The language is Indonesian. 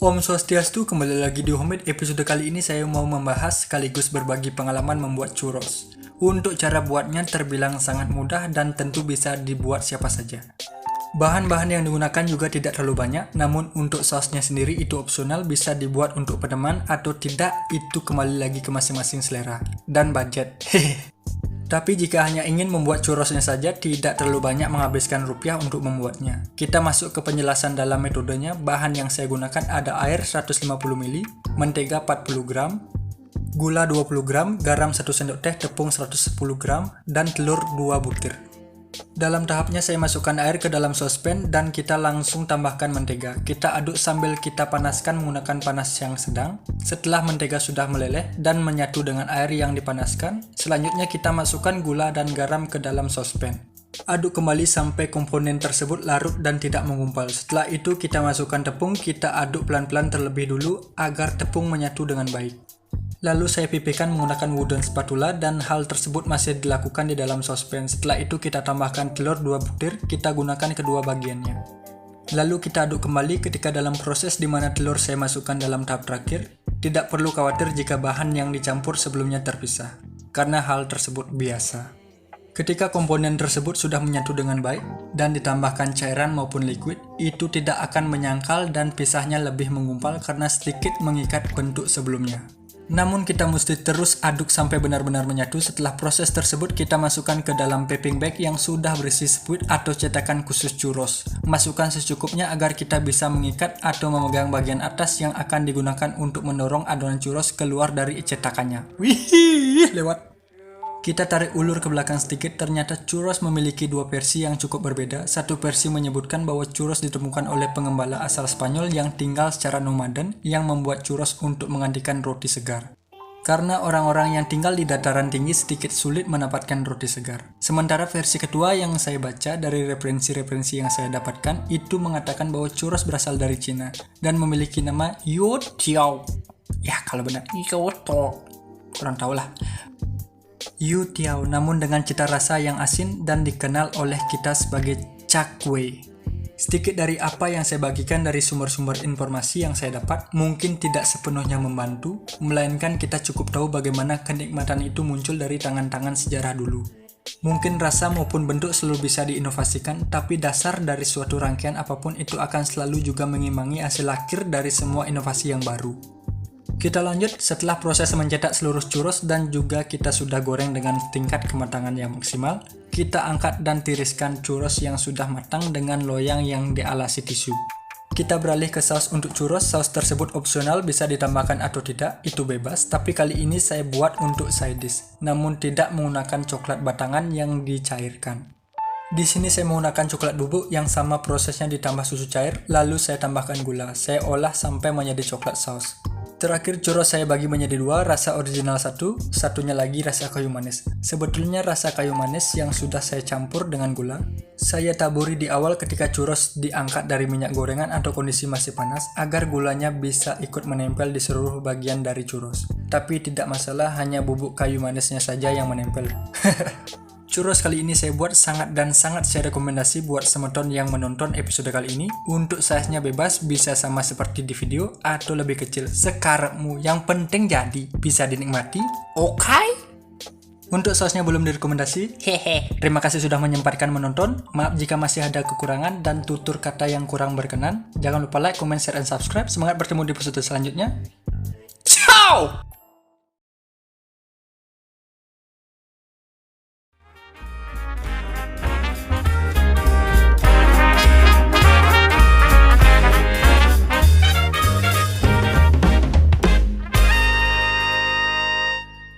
Om Swastiastu, kembali lagi di Homemade. Episode kali ini saya mau membahas sekaligus berbagi pengalaman membuat churros. Untuk cara buatnya terbilang sangat mudah dan tentu bisa dibuat siapa saja. Bahan-bahan yang digunakan juga tidak terlalu banyak, namun untuk sausnya sendiri itu opsional, bisa dibuat untuk peneman atau tidak, itu kembali lagi ke masing-masing selera dan budget. Tapi jika hanya ingin membuat churrosnya saja, tidak terlalu banyak menghabiskan rupiah untuk membuatnya. Kita masuk ke penjelasan dalam metodenya. Bahan yang saya gunakan ada air 150 ml, mentega 40 gram, gula 20 gram, garam 1 sendok teh, tepung 110 gram, dan telur 2 butir. Dalam tahapnya saya masukkan air ke dalam sospen dan kita langsung tambahkan mentega. Kita aduk sambil kita panaskan menggunakan panas yang sedang. Setelah mentega sudah meleleh dan menyatu dengan air yang dipanaskan, selanjutnya kita masukkan gula dan garam ke dalam sospen. Aduk kembali sampai komponen tersebut larut dan tidak menggumpal. Setelah itu kita masukkan tepung, kita aduk pelan-pelan terlebih dulu agar tepung menyatu dengan baik. Lalu saya pipihkan menggunakan wooden spatula dan hal tersebut masih dilakukan di dalam sospen. Setelah itu kita tambahkan telur 2 butir, kita gunakan kedua bagiannya. Lalu kita aduk kembali. Ketika dalam proses di mana telur saya masukkan dalam tahap terakhir, tidak perlu khawatir jika bahan yang dicampur sebelumnya terpisah, karena hal tersebut biasa. Ketika komponen tersebut sudah menyatu dengan baik dan ditambahkan cairan maupun liquid, itu tidak akan menyangkal dan pisahnya lebih menggumpal karena sedikit mengikat bentuk sebelumnya. Namun kita mesti terus aduk sampai benar-benar menyatu. Setelah proses tersebut kita masukkan ke dalam piping bag yang sudah berisi spuit atau cetakan khusus churros. Masukkan secukupnya agar kita bisa mengikat atau memegang bagian atas yang akan digunakan untuk mendorong adonan churros keluar dari cetakannya. Wih, lewat. Kita tarik ulur ke belakang sedikit, ternyata churros memiliki dua versi yang cukup berbeda. Satu versi menyebutkan bahwa churros ditemukan oleh pengembala asal Spanyol yang tinggal secara nomaden yang membuat churros untuk menggantikan roti segar. Karena orang-orang yang tinggal di dataran tinggi sedikit sulit mendapatkan roti segar. Sementara versi kedua yang saya baca dari referensi-referensi yang saya dapatkan, itu mengatakan bahwa churros berasal dari Cina dan memiliki nama youtiao. Ya, kalau benar youtiao, kurang tahu lah. Youtiao, namun dengan cita rasa yang asin dan dikenal oleh kita sebagai cakwe. Sedikit dari apa yang saya bagikan dari sumber-sumber informasi yang saya dapat mungkin tidak sepenuhnya membantu, melainkan kita cukup tahu bagaimana kenikmatan itu muncul dari tangan-tangan sejarah dulu. Mungkin rasa maupun bentuk selalu bisa diinovasikan, tapi dasar dari suatu rangkaian apapun itu akan selalu juga mengimbangi hasil akhir dari semua inovasi yang baru. Kita lanjut. Setelah proses mencetak seluruh churros dan juga kita sudah goreng dengan tingkat kematangan yang maksimal, kita angkat dan tiriskan churros yang sudah matang dengan loyang yang dialasi tisu. Kita beralih ke saus untuk churros. Saus tersebut opsional, bisa ditambahkan atau tidak, itu bebas, tapi kali ini saya buat untuk side dish, namun tidak menggunakan coklat batangan yang dicairkan. Di sini saya menggunakan coklat bubuk yang sama prosesnya, ditambah susu cair, lalu saya tambahkan gula. Saya olah sampai menjadi coklat saus. Terakhir churros saya bagi menjadi dua, rasa original satu, satunya lagi rasa kayu manis. Sebetulnya rasa kayu manis yang sudah saya campur dengan gula, saya taburi di awal ketika churros diangkat dari minyak gorengan atau kondisi masih panas, agar gulanya bisa ikut menempel di seluruh bagian dari churros. Tapi tidak masalah, hanya bubuk kayu manisnya saja yang menempel. Churros kali ini saya buat sangat saya rekomendasi buat semeton yang menonton episode kali ini. Untuk size-nya bebas, bisa sama seperti di video atau lebih kecil, sekarepmu, yang penting jadi bisa dinikmati. Oke? Untuk sausnya belum direkomendasi. Hehe. Terima kasih sudah menyempatkan menonton. Maaf jika masih ada kekurangan dan tutur kata yang kurang berkenan. Jangan lupa like, comment, share, dan subscribe. Semangat bertemu di episode selanjutnya. Ciao.